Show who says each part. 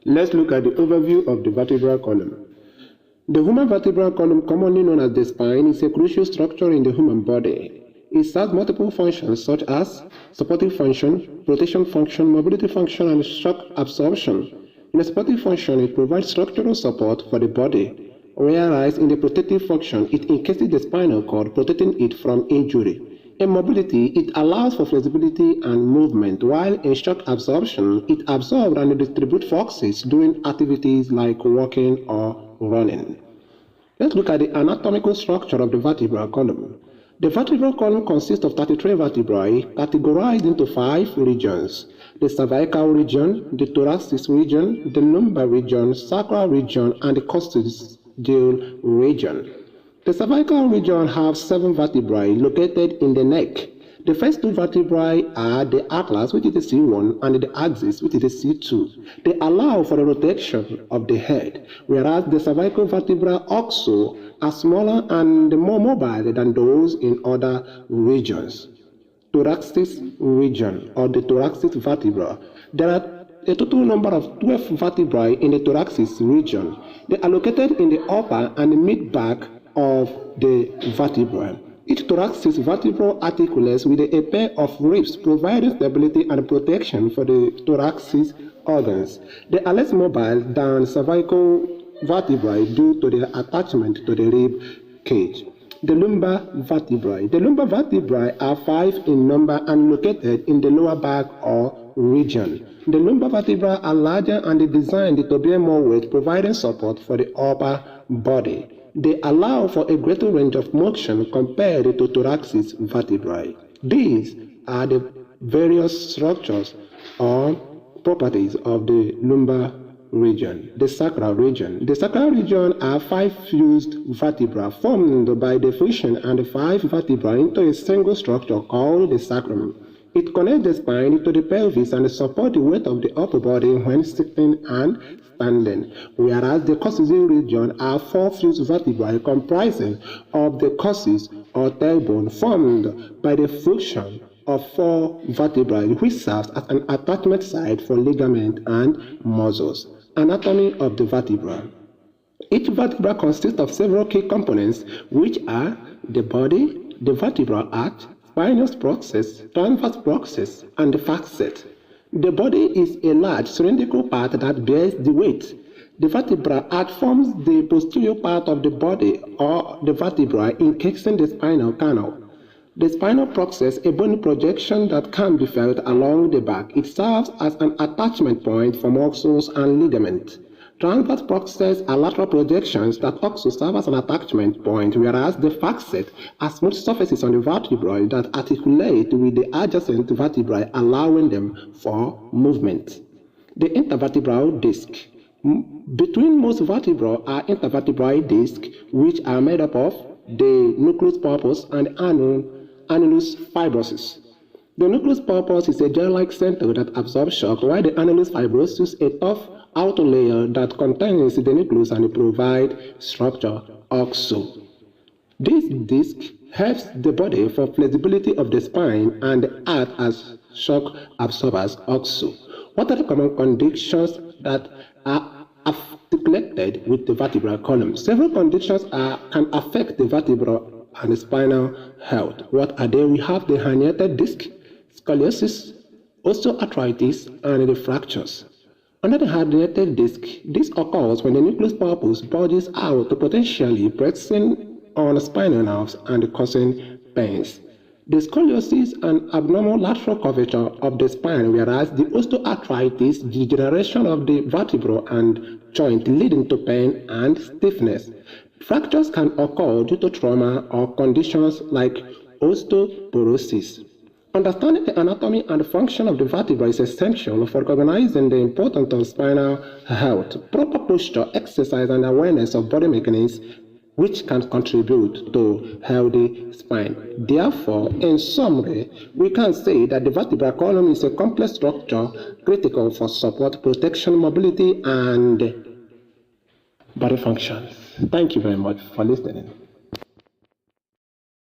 Speaker 1: Let's look at the overview of the vertebral column. The human vertebral column, commonly known as the spine, is a crucial structure in the human body. It serves multiple functions such as supportive function, rotation function, mobility function, and shock absorption. In a supportive function, it provides structural support for the body, whereas in the protective function, it encases the spinal cord, protecting it from injury. In mobility, it allows for flexibility and movement, while in shock absorption, it absorbs and distributes forces during activities like walking or running. Let's look at the anatomical structure of the vertebral column. The vertebral column consists of 33 vertebrae categorized into 5 regions: the cervical region, the thoracic region, the lumbar region, sacral region, and the coccygeal region. The cervical region has 7 vertebrae located in the neck. The first 2 vertebrae are the atlas, which is the C1, and the axis, which is the C2. They allow for the rotation of the head, whereas the cervical vertebrae also are smaller and more mobile than those in other regions. Thoracic region, or the thoracic vertebra. There are a total number of 12 vertebrae in the thoracic region. They are located in the upper and mid-back of the vertebra. Each thoracic vertebral articulates with a pair of ribs, providing stability and protection for the thoracic organs. They are less mobile than cervical vertebrae due to their attachment to the rib cage. The lumbar vertebrae. The lumbar vertebrae are 5 in number and located in the lower back or region. The lumbar vertebrae are larger and designed to bear more weight, providing support for the upper body. They allow for a greater range of motion compared to thoracic vertebrae. These are the various structures or properties of the lumbar region. The sacral region. The sacral region are 5 fused vertebrae formed by the fusion and 5 vertebrae into a single structure called the sacrum. It connects the spine to the pelvis and supports the weight of the upper body when sitting and standing, whereas the coccygeal region are 4 fused vertebrae comprising of the coccyx or tailbone formed by the fusion of 4 vertebrae, which serves as an attachment site for ligament and muscles. Anatomy of the vertebra. Each vertebra consists of several key components, which are the body, the vertebral arch, spinous process, transverse process, and the facet. The body is a large cylindrical part that bears the weight. The vertebral arch forms the posterior part of the body or the vertebra encasing the spinal canal. The spinal process, a bony projection that can be felt along the back. It serves as an attachment point for muscles and ligaments. Transverse process are lateral projections that also serve as an attachment point, whereas the facet are smooth surfaces on the vertebrae that articulate with the adjacent vertebrae, allowing them for movement. The intervertebral disc. Between most vertebrae are intervertebral discs, which are made up of the nucleus pulpus and annulus fibrosus. The nucleus pulpus is a gel-like center that absorbs shock, while the annulus fibrosus is a tough outer layer that contains the nucleus and provides structure also. This disc helps the body for flexibility of the spine and act as shock absorbers also. What are the common conditions that are articulated with the vertebral column? Several conditions can affect the vertebral and the spinal health. What are they? We have the herniated disc, scoliosis, osteoarthritis, and the fractures. Under the herniated disc, this occurs when the nucleus pulpus bulges out, potentially pressing on spinal nerves and causing pains. The scoliosis and abnormal lateral curvature of the spine, whereas the osteoarthritis, degeneration of the vertebra and joint leading to pain and stiffness. Fractures can occur due to trauma or conditions like osteoporosis. Understanding the anatomy and function of the vertebra is essential for recognizing the importance of spinal health. Proper posture, exercise, and awareness of body mechanics which can contribute to healthy spine. Therefore, in summary, we can say that the vertebral column is a complex structure critical for support, protection, mobility, and body functions. Thank you very much for listening.